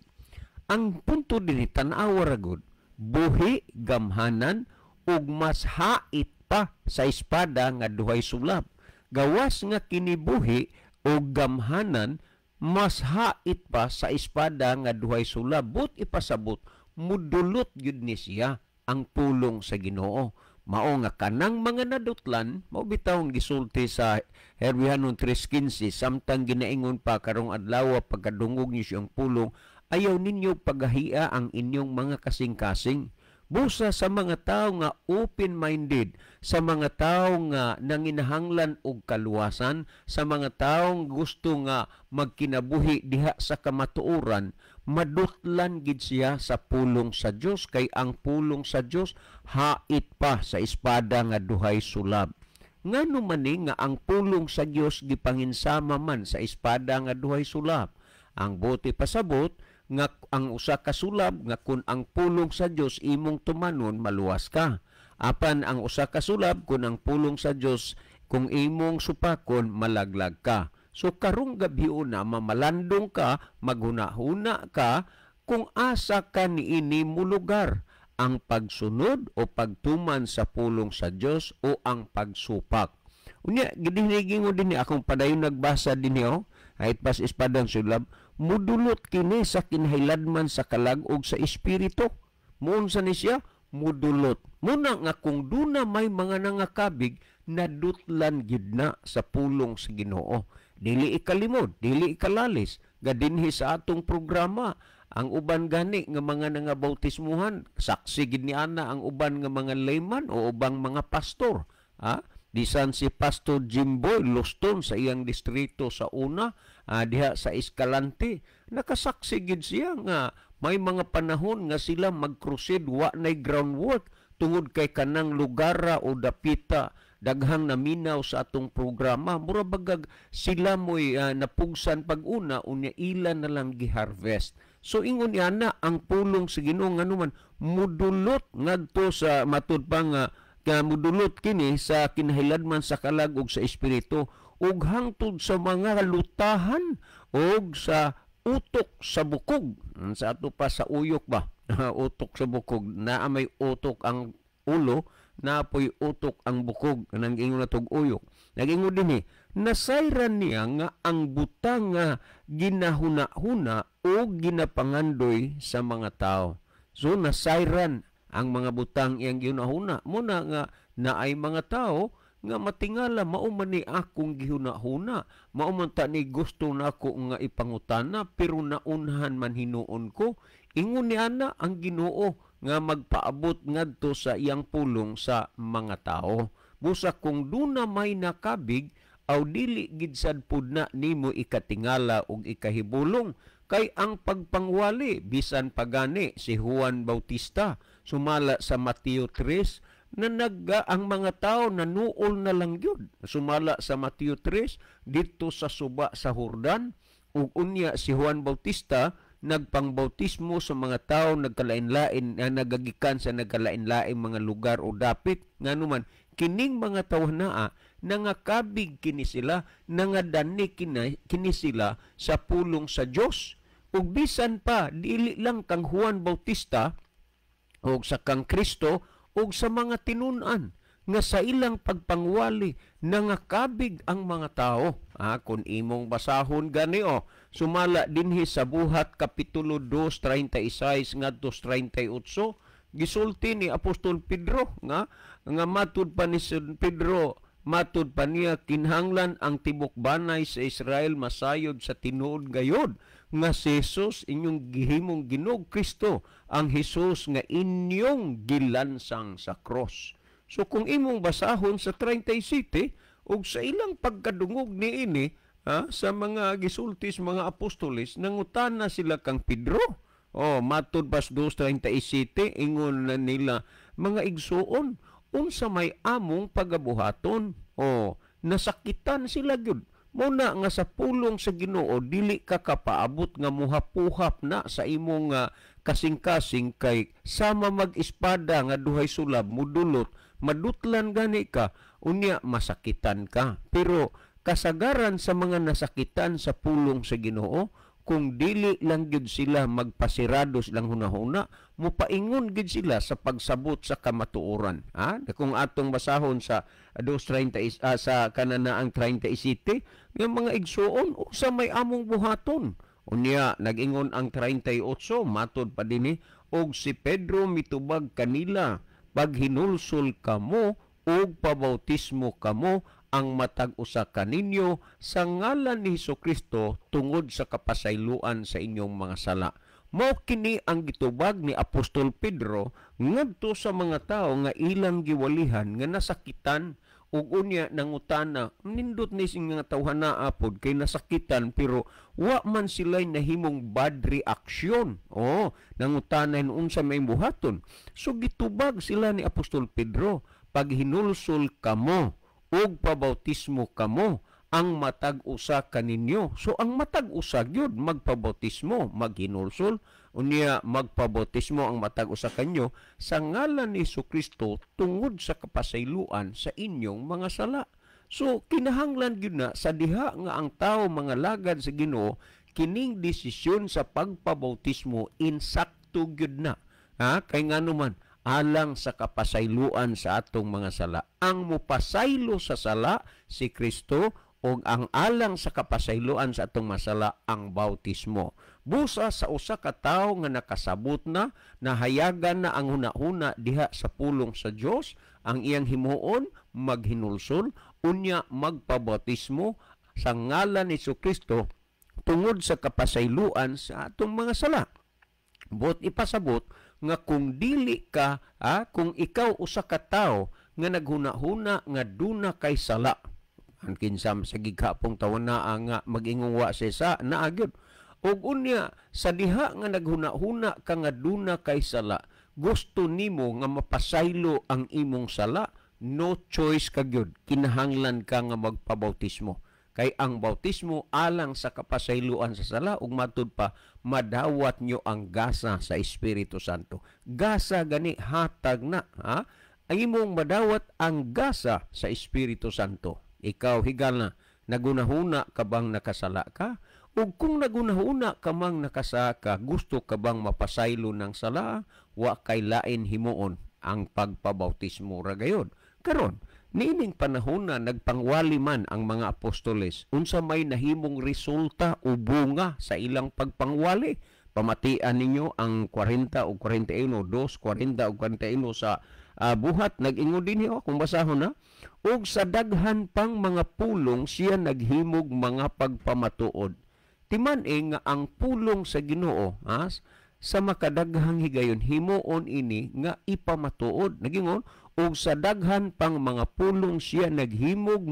Ang punto dinhi tan-aw ra gud, buhi, gamhanan, ug mas hait pa sa espada nga duhay sulab. Gawas nga kinibuhi ug gamhanan, mas hait pa sa espada nga duhay sulab. But ipasabot, mudulot yun ni siya ang pulong sa Ginoo. Mao nga kanang mga nadutlan, mao bitawng gisulti sa Hebrehanon 3:15, samtang ginaingon pa karong adlaw pagkadungog niyo siyang pulong, ayaw ninyo paghahia ang inyong mga kasing-kasing. Busa sa mga tao nga open-minded, sa mga tao nga nanginahanglan og kaluwasan, sa mga taong gusto nga magkinabuhi diha sa kamatuoran, madutlan gid siya sa pulong sa Dios, kay ang pulong sa Dios hait pa sa espada nga duhay sulab. Ngano man ni nga ang pulong sa Dios gipanginsama man sa espada nga duhay sulab. Ang buti pasabot nga ang usa ka sulab nga kun ang pulong sa Dios imong tumanon, maluwas ka. Apan ang usa ka sulab kun ang pulong sa Dios kung imong supakon, malaglag ka. So karong gabi na mamalandong ka, maghuna-huna ka kung asa ka niini mo lugar, ang pagsunod o pagtuman sa pulong sa Dios o ang pagsupak. Unya gidiniging mo dinhi akong padayon nagbasa dinhi kahit pas espadang sulab, mudulot kini sa kinahayladman sa kalag ug sa espiritu. Muunsa ni siya? Mudulot. Muna nga kung duna may mga nangakabig, nadutlan gid na sa pulong sa Ginoo. Dili ikalimod, dili ikalalis. Gadinhi sa atong programa, ang uban gani nga mga nangabautismuhan, saksi gid ni ana ang uban nga mga layman o ubang mga pastor. Bisan si Pastor Jimboy Luston sa iyang distrito sa una, diha sa Escalante, nakasaksi gid siya nga may mga panahon nga sila mag-crusade, wa nay groundwork tungod kay kanang lugara o dapita daghang naminaw sa atong programa. Mura bagag sila mo'y napugsan pag-una, unya ilan na lang giharvest. So ingon yana ang pulong sa Ginoo nga naman mudulot ngadto sa matud pa nga mudulot kini sa kinahayladman sa kalag ug sa espiritu ug hangtod sa mga lutahan ug sa utok sa bukog. Sa ato pa sa uyok ba? Utok sa bukog. Naa may utok ang ulo, naapoy utok ang bukog. Nang ingon na tog uyok. Nag-ingon din nasayran niya nga ang butang nga ginahuna-huna o ginapangandoy sa mga tao. So nasayran ang mga butang iyang ginahuna. Muna nga naay mga tao nga matingala mauman ni akong gihuna-huna. Mauman ta ni gusto na ako nga ipangutana pero naunhan man hinuon ko. Ingon ni ana ang Ginoo nga magpaabot ngadto sa iyang pulong sa mga tao. Busa kung duna may nakabig aw dili gid sad pud na nimo ikatingala ug ikahibulong kay ang pagpangwali bisan pagani si Juan Bautista sumala sa Mateo 3 na ang mga tao nanuol na lang yun. Sumala sa Mateo 3 dito sa suba sa Jordan, ug unya si Juan Bautista nagpangbautismo sa mga tao nagkalain-lain na nagagikan sa nagkalain-laing mga lugar o dapit nganuman kining mga tao naa nangakabig kini sila nangadani kini sila sa pulong sa Dios ug bisan pa dili lang kang Juan Bautista ug sa kang Kristo ug sa mga tinun-an nga sa ilang pagpangwali nangakabig ang mga tao. Kung imong basahon gani sumala dinhi sa Buhat Kapitulo 2:36 ngadto 38 gisulti ni Apostol Pedro nga matud pa ni Pedro matud pa niya kinhanglan ang tibok banay sa Israel masayod sa tinuod gayod nga si Jesus inyong gihimong Ginoong Kristo ang Jesus nga inyong gilansang sa cross. So kung imong basahon sa 37 ug sa ilang pagkadungog niini sa mga gisultis mga apostoles nangutana sila kang Pedro. Matud pas 2:37 ingon na nila mga igsuon unsa may among pagabuhaton. Nasakitan sila gyud. Muna nga sa pulong sa Ginoo dili ka kapaabot nga muhapuhap na sa imong kasing-kasing kay sama mag-espada nga duhay sulab mudulot madutlan gani ka unya masakitan ka. Pero kasagaran sa mga nasakitan sa pulong sa Ginoo kung dili lang gid sila magpasirados lang hunahuna mopaingon gid sila sa pagsabot sa kamatuoran. Kung atong basahon sa 2:30 sa kananaang 37 nga mga igsuon usa may among buhaton. Unya nag-ingon ang 38 matod pa dinhi og si Pedro mitubag kanila pag hinulsol kamo ug pabautismo kamo ang matag usa kaninyo sa ngalan ni Hesukristo tungod sa kapasayloan sa inyong mga sala. Mao kini ang gitubag ni Apostol Pedro ngadto sa mga tao nga ilang giwalihan nga nasakitan ug unya nangutana nindot ni sing nga tawhana apod kay nasakitan pero wa man sila nahimong bad reaction. Nangutana unsa may buhaton. So gitubag sila ni Apostol Pedro pag hinulsol kamo ug pabautismo kamo ang matag usa kaninyo. So ang matag usa gyud magpabautismo, maghinulsol unya magpabautismo ang matag usa kanyo sa ngalan ni Hesukristo tungod sa kapasayloan sa inyong mga sala. So kinahanglan gyud na sa diha nga ang tawo mga lagad sa Ginoo kining desisyon sa pagpabautismo insakto gyud na. Kay nganuman alang sa kapasayloan sa atong mga sala. Ang mupasaylo sa sala si Kristo o ang alang sa kapasayloan sa atong masala ang bautismo. Busa sa usa ka tawo nga nakasabot na, nahayagan na ang hunahuna diha sa pulong sa Dios, ang iyang himuon maghinulsol unya magpabautismo sa ngalan ni Hesukristo tungod sa kapasayloan sa atong mga sala. Bot ipasabot nga kung dili ka, kung ikaw usa ka tawo nga naghuna-huna nga duna kay sala, ang kinsam sa gighapong tawana nga magingungwa sa naagyod. Og unya sa diha nga naghuna-huna ka nga duna kay sala, gusto nimo nga mapasaylo ang imong sala, no choice ka gyud, kinahanglan ka nga magpabautismo. Kay ang bautismo alang sa kapasayloan sa sala ug matud pa madawat nyo ang gasa sa Espiritu Santo. Gasa gani hatag na, ang imong madawat ang gasa sa Espiritu Santo. Ikaw higala nagunahuna ka bang nakasala ka? Ug kung nagunahuna ka mang nakasala ka, gusto ka bang mapasaylo ng sala? Wa kay lain himuon ang pagpabautismo ra gayud. Karon niining panahon na nagpangwali man ang mga apostoles, unsa may nahimong resulta o bunga sa ilang pagpangwali. Pamatian ninyo ang 40 o 41, 2:40 o 41 sa Buhat. Nag-ingon din niyo kung basahon na. Og sa daghan pang mga pulong siya naghimog mga pagpamatuod. Timan nga ang pulong sa Ginoo sa makadaghang higayon himuon ini nga ipamatuod. Nagingon og sa daghan pang mga pulong siya naghimog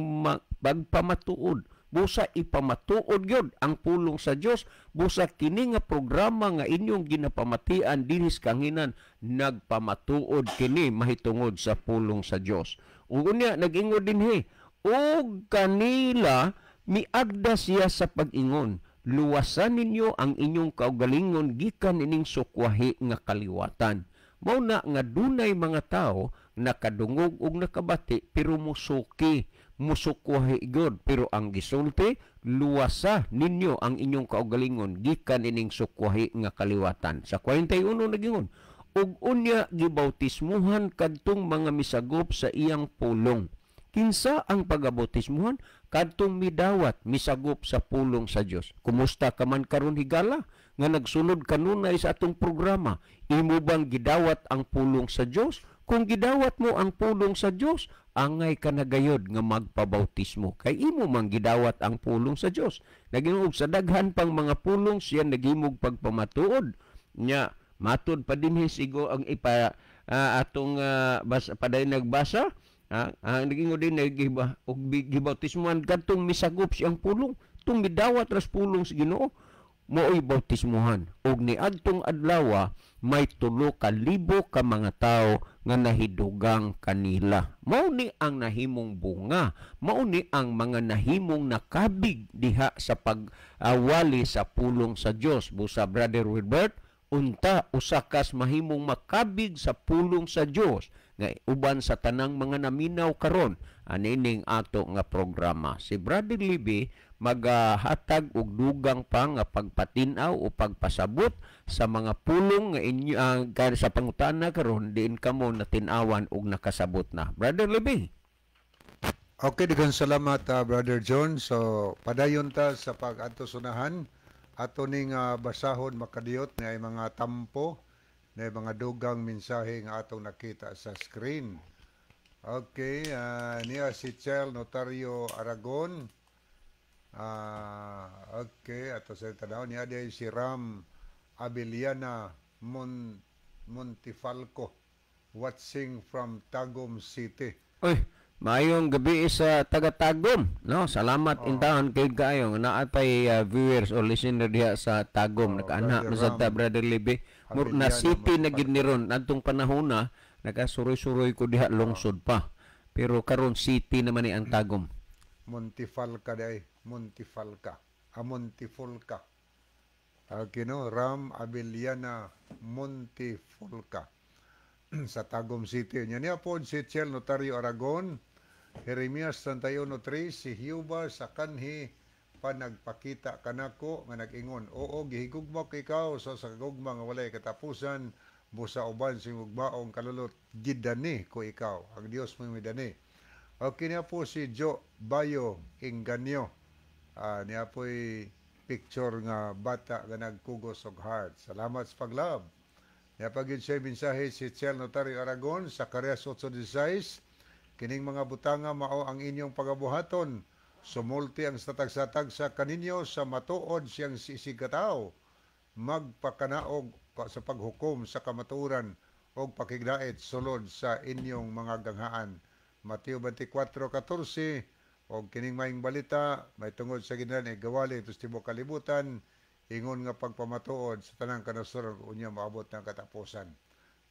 pagpamatuod. busa ipamatuod gyud ang pulong sa Dios, busa kini nga programa nga inyong ginapamatian dinhis kanginan nagpamatuod kini mahitungod sa pulong sa Dios. Ug unya nag-ingon dinhi, og kanila miagda siya sa pag-ingon, luwasan ninyo ang inyong kaugalingon gikan ining sukwahi nga kaliwatan. Mao na nga dunay mga tao nakadungog ug nakabati pero musukwahi gud, pero ang gisulti luwasa ninyo ang inyong kaugalingon gikan ining sukwahi nga kaliwatan. Sa 41 nagingon, ug unya gibautismuhan kadtong mga misagop sa iyang pulong. Kinsa ang pagabautismuhan? Kadtong midawat misagop sa pulong sa Dios. Kumusta ka man karon higala nga nagsunod kanunay sa atong programa? Imo bang gidawat ang pulong sa Dios? Kung gidawat mo ang pulong sa Dios, angay ka na gayod nga magpabautismo. Kay imo man gidawat ang pulong sa Dios. Naginog sa daghan pang mga pulong siya nagimog pagpamatuod. Nya matud pa dinhi sigo ang atong paday nagbasa. Nagingod din og gibautismuhan kadtong misagop siyang pulong, tung midawat ras pulong sa Ginoo, mo'y bautismuhan. Og niadtong adlaw may 3,000 ka mga tao nga nahidugang kanila. Mao ni ang nahimong bunga, mao ni ang mga nahimong nakabig diha sa pag-awali sa pulong sa Dios. Busa Brother Wilbert, unta usakas mahimong makabig sa pulong sa Dios nga uban sa tanang mga naminaw karon anining ato nga programa. Si Brother Libby maghatag og dugang pa nga pagpatinaw o pagpasabot sa mga pulong nga inyo sa pangutana karon diin kamo natinawan og nakasabot na. Brother Libby. Okay, daghang salamat Brother John. So padayon ta sa pag-antusunahan ato ning basahon makadiyot nga mga tampo na mga dugang mensahe nga atong nakita sa screen. Okay, niya si Chel Notario Aragon. Okay, ato sa tanaw niya di si Ram Abiliana Montifalco watching from Tagum City. Oy, maayong gabi sa taga-Tagum, no? Salamat intahan kay kayo na atay viewers o listener diha sa Tagum. Nakaana masagta Brother Libby. Na city na gid ni ron adtong panahon na nagasuroy-suroy ko diha lungsod pa. Pero karon city naman ni ang Tagum. Montifalca day, Montifalca. Montifulca. Okay, no? Ram Abiliana Montifulca sa Tagum City. Niya po si Chel Notario Aragon, Jeremias 31:3, si Hiuba sa kanhi panagpakita kanako nga nag-ingon, oo gihigugma ko ikaw sa kagugma nga walay katapusan, busa uban sing ugmaong kalulot gidani ko ikaw, ang Dios mo midani. Okay, niya po si Jo Bayo Inganyo, niya po'y picture nga bata nga nagkugos og heart. Salamat sa paglab. Niya pagin siya mensahe si Chel Notario Aragon sa Kareas 8:16, kining mga butanga mao ang inyong pagabuhaton, sumulti ang satag-satag sa kaninyo sa matuod siyang sisigataw, magpakanaog sa paghukom sa kamaturan o pakigdait sulod sa inyong mga ganghaan. Mateo 24:14, o kining maing balita, may tungod sa ginhan gawali ito tibok kalibutan, ingon nga pagpamatuod sa tanang kanasuran unya maabot ng katapusan.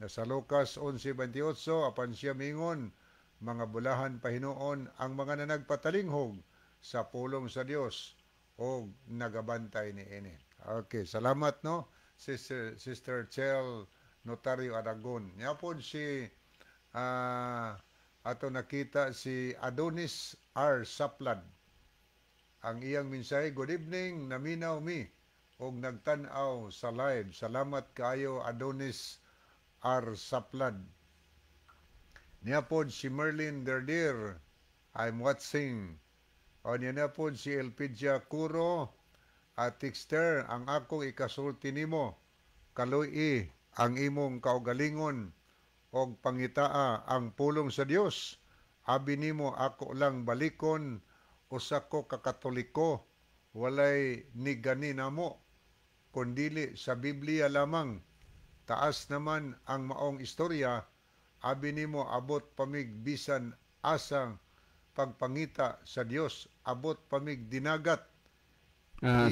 Sa Lucas 11:28, apan siya mingon, mga bulahan pahinuon ang mga nanagpatalinghog sa pulong sa Dios o nagabantay ni ini. Okay, salamat no, Sister Chel Notario Aragon. Nya pod si ato nakita si Adonis R. Saplad. Ang iyang mensahe, good evening, naminaw mi og nagtan-aw sa live. Salamat kaayo Adonis R. Saplad. Niya pod si Merlin Derdir, I'm watching. O niya na po si Elpidia Curo at Tixter, ang akong ikasulti nimo, kaluy ang imong kaugalingon o pangitaa ang pulong sa Dios. Abi nimo ako lang balikon, usa ko kakatoliko, walay ni gani namo, kundili sa Biblia lamang. Taas naman ang maong istorya, abi nimo abot pamig bisan asang pagpangita sa Dios abot pamig dinagat.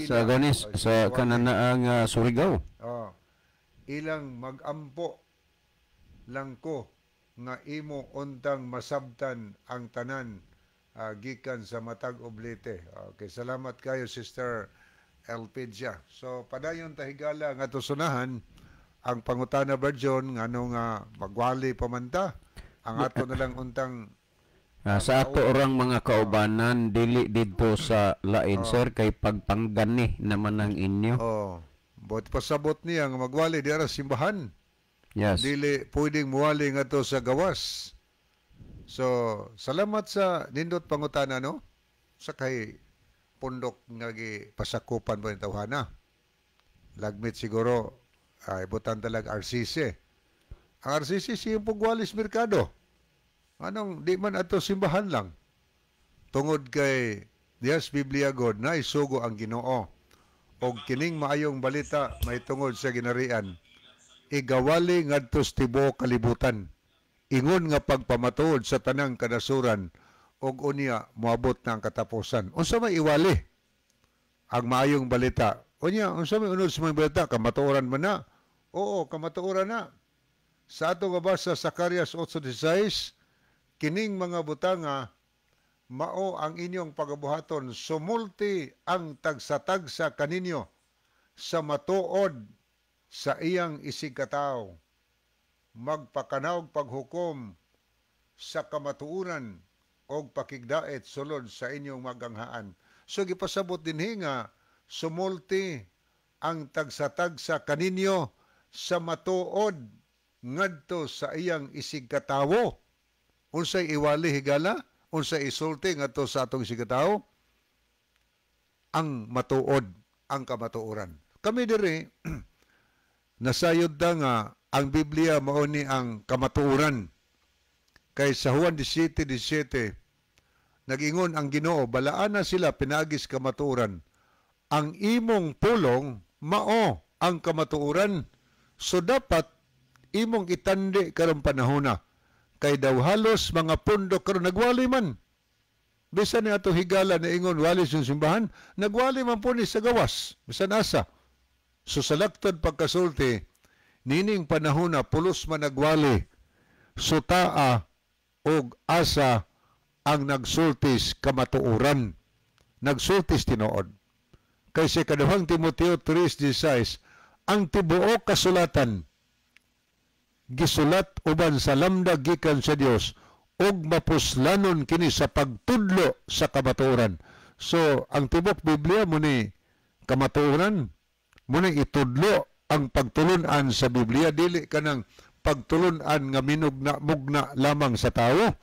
Sa ganis, sa kananaang Surigao. Ilang magampo lang ko nga imo untang masabtan ang tanan gikan sa matag oblite. Okay, salamat kayo Sister Elpidia. So padayon tahigala nga tusunahan ang pangutana Berjon ngano nga magwali pamanta ang ato na lang untang sa ato orang mga kaubanan dili didto sa lain sir kay pagpanggani naman ang inyo. But pasabot niya nga magwali di ara simbahan. Yes. Dili pwedeng muwali nga to sa gawas. So, salamat sa nindot pangutana, no? Sa kay pundok nga pasakupan mo yung tawhana. Lagmit siguro, ibutan talag RCC. Ang RCC siyang pagwalis merkado. Anong, di man ato simbahan lang. Tungod kay Dias Biblia God na isugo ang Ginoo. O kining maayong balita may tungod sa ginarian. Igawali ngadto sa tibuok kalibutan. Ingon nga pagpamatuod sa tanang kanasuran og unya moabot na ang katapusan. Unsa may iwali ang maayong balita? Unya, unsa may unod sa mga balita? Kamatuoran man na? Oo, kamatuoran na. Sa ato mabasa sa Zacarias 8:16, kining mga butanga mao ang inyong pagabuhaton, sumulti ang tagsa-tagsa kaninyo sa matuod sa iyang isigkataw. Magpakanaw paghukom sa kamatuuran o pakigdait sulod sa inyong maganghaan. So gipasabot din nga sumulti ang tagsa-tagsa kaninyo sa matuod ngadto sa iyang isigkatawo. Unsay iwali higala? Unsay isulti ngadto sa atong isigkatawo? Ang matuod, ang kamatuoran. Kami diri nasayod ta nga ang Biblia mao ni ang kamatuoran. Kay sa Juan 17:17 nag-ingon ang Ginoo, balaan na sila pinagis kamatuoran. Ang imong pulong mao ang kamatuoran. So dapat imong itandi karong panahona. Kay daw halos mga pundok karon nagwali man. Bisan ni ato higala na ingon wali sa simbahan, nagwali man po ni sa gawas. Bisan asa. So sa laktod pagkasulti, nining panahon na pulos man nagwali, sutaa og asa ang nagsultis kamatuoran. Nagsultis tinuod. Kay sa ikaduhang Timoteo 3:16, ang tibuok kasulatan gisulat uban sa lamdag gikan sa Dios og mapuslanon kini sa pagtudlo sa kamatuoran. So ang tibok Biblia mo ni kamatuoran, mo ni itudlo ang pagtulunan sa Biblia, dili ka ng pagtulunan nga mugna lamang sa tao.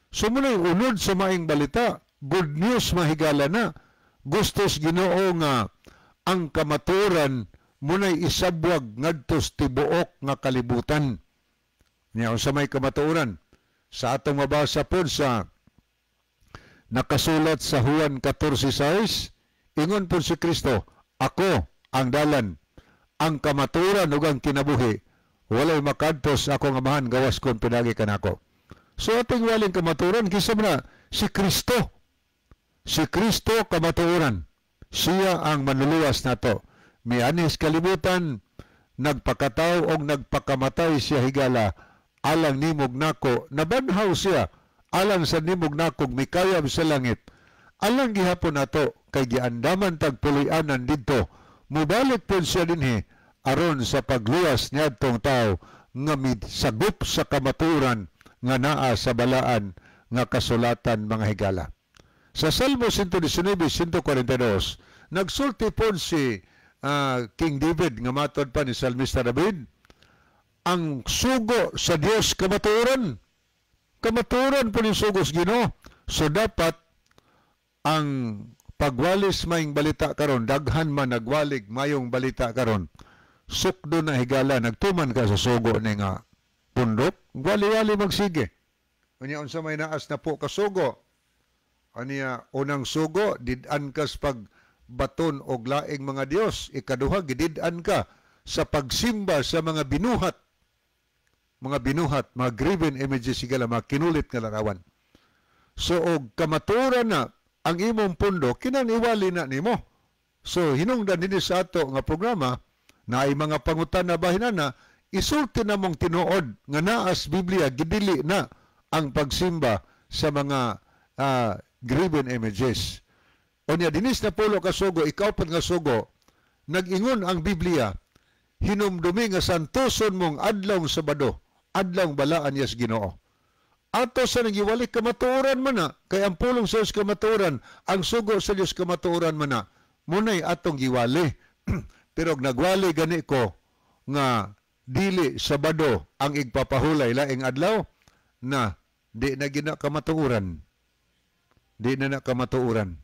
So muna unod sa maing balita, good news mahigala na. Gustos Ginoo nga ang kamatuoran muna'y isabwag ngadtos tibuok nga kalibutan. Niya sa may kamatuoran, sa atong mabasa po sa nakasulat sa Juan 14:6, ingon po si Kristo, ako ang dalan, ang kamatuoran ug ang kinabuhi, walay makadtos akong amahan gawas kon pinagi kanako. So ating waling kamatuoran kisa na si Kristo. Si Kristo kamatuoran. Siya ang manluluwas nato. Mianis kalibutan, nagpakataw og nagpakamatay siya higala, alang nimog nako, nabanhaw siya, alang sa nimog nakog mikayam sa langit. Alang gihapon nato, kay giandaman tagpulianan didto, mubalik po siya dinhi, aron sa pagluwas niya tong tao, nga midsagop sa kamatuoran, nga naa sa balaan, nga kasulatan mga higala. Sa Salmo 119:142, nagsulti po si King David, nga matod pa ni Salmista David, ang sugo sa Dios kamatuoran. Kamatuoran po ni sugo sa Ginoo. So dapat ang pagwalis mayong balita karon, daghan man nagwalig mayong balita karon, sukdo na higala, nagtuman ka sa sugo ni nga pundok, wali-wali magsige. Unya unsa may naas na po kasugo. Aniya unang sugo, did-an kas pag baton og laing mga Dios. Ikaduha, gidid-an ka sa pagsimba sa mga binuhat. Mga binuhat, mga graven images sigala, mga kinulit nga larawan. So og kamaturan na ang imong pundo kinaniwali na nimo. So hinungdan dinhi sa ato nga programa na ay mga pangutan na bahinana isulti na mong tinuod nga naas Biblia gidili na ang pagsimba sa mga graven images. Unya dinis na pulo ka sugo, ikaw pa nga sugo, nag-ingon ang Biblia, hinumdumi nga santoson mong adlaw Sabado, adlaw balaan yas Ginoo. Ato sa nagiwalik kamatuoran man na, kay ang pulong sa Diyos kamatuoran, ang sugo sa Diyos kamatuoran man na, munay atong giwali. Pero nagwali gani ko nga dili Sabado ang igpapahulay laing adlaw na di na gina kamatuoran. Di na kamatuoran.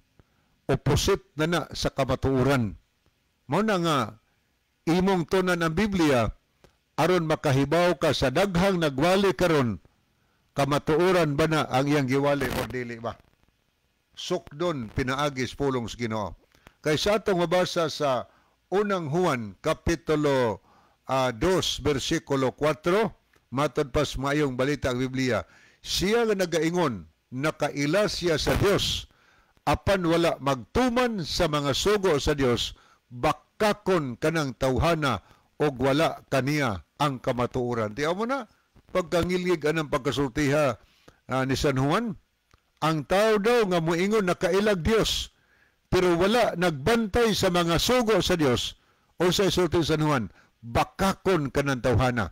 Opposite na sa kamatuoran. Mao na nga imong tunan ang Biblia aron makahibaw ka sa daghang nagwali karon kamatuoran ba na ang iyang giwali o dili ba? Sukdon pinaagis pulong sa Ginoo. Kay sa atong mabasa sa unang Juan kapitulo 2 bersikulo 4 matod pas maayong balita ang Biblia, siya nga nagaingon nakaila siya sa Dios apan wala magtuman sa mga sugo sa Dios bakakon kanang tawhana og wala kaniya ang kamatuoran. Tiyaw mo na pagkangilgig anang pagkasultiha ni San Juan, ang tao daw nga moingon nakailag Dios pero wala nagbantay sa mga sugo sa Dios o sa isulti San Juan, bakakon kanang tawhana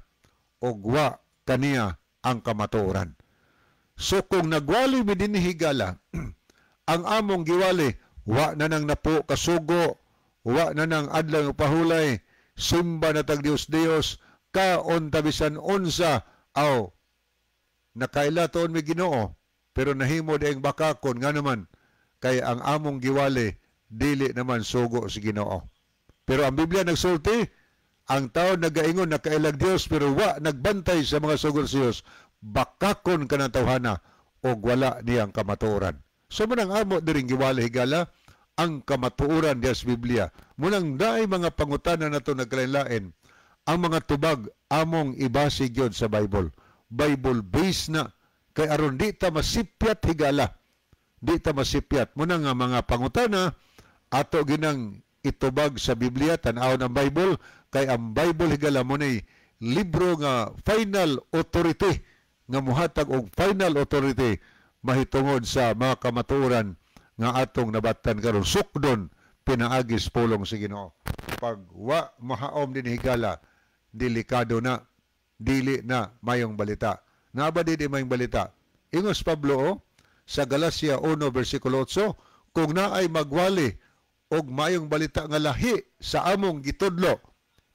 og wa kaniya ang kamatuoran. So kung nagwali mi dinhi higala ang among giwali wa na nang napo kasugo, wa na nang adlaw pahulay, simba na tag Dios kaon tabisan unsa aw nakaila tuon mi Ginoo pero nahimo dieng bakakon nga naman kay ang among giwali dili naman sugo si Ginoo. Pero ang Biblia nagsulti ang tao nagaingon nakailag Dios pero wa nagbantay sa mga sugo sa Dios bakakon kanang tawhana og wala niyang kamatuoran. So munang amo diring giwali higala ang kamatuoran diya sa Biblia. Munang daay mga pangutana nato nagkalain-lain ang mga tubag among ibasi gyud sa Bible. Bible based na kay aron di ta masipyat higala. Di ta masipyat. Munang nga mga pangutana ato ginang itubag sa Biblia tan-awon ang Bible kay ang Bible higala mo nay libro nga final authority nga muhatag og final authority mahitungod sa mga kamatuoran nga atong nabatan karon sukdon pinaagis pulong sa Ginoo. Pag wa mahaom din higala delikado na dili na mayong balita. Naba di mayong balita. Ingos Pablo sa Galacia 1 bersikulo 8 kung naay magwali og mayong balita nga lahi sa among gitudlo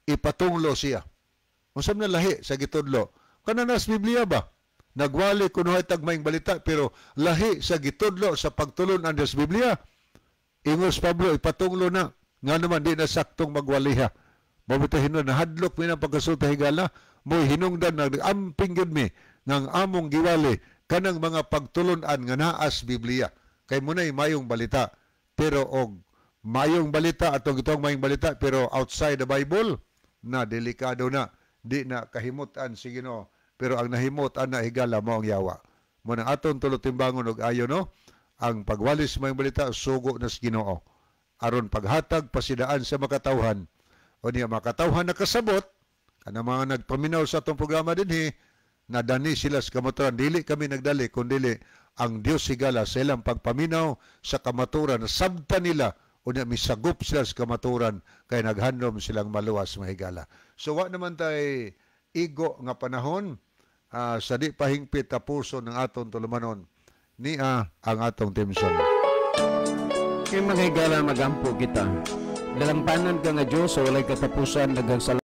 ipatunglo siya. Unsam na lahi sa gitudlo? Kana nas Biblia ba? Nagwali kuno tag mayong balita pero lahi sa gitudlo sa pagtulon ang Diyos Biblia. Ingos Pablo ipatunglo na nga naman di na saktong magwaliha. Mabuti hinon nahadlok mi ng pagkasulta higala mo hinungdan nag-amping gyud mi ng among giwali kanang mga pagtulon-an nga naas Biblia. Kay munay mayong balita pero og mayong balita atong gitong mayong balita pero outside the Bible na delikado na di na kahimutan si Ginoo. Pero ang nahimot ana higala mo ang yawa. Muna aton tulo timbangon og ayo no ang pagwalis may balita sugo na sa Ginoo. Aron paghatag pasidaan sa makatawhan o niya makatawhan nakasabot kana mga nagpaminaw sa atong programa dinhi nadani sila sa kamaturan dili kami nagdali kundi ang Dios higala sa ilang pagpaminaw sa kamaturan sabta nila o niya misagop sila sa kamaturan kay naghandom silang maluwas mahigala. So wa naman tay igo nga panahon sa di pahingpit na puso ng aton tulumanon niya ang atong timson. Kay mga higala magampo kita. Dalampanan ka nga Diyos sa walay katapusan daghang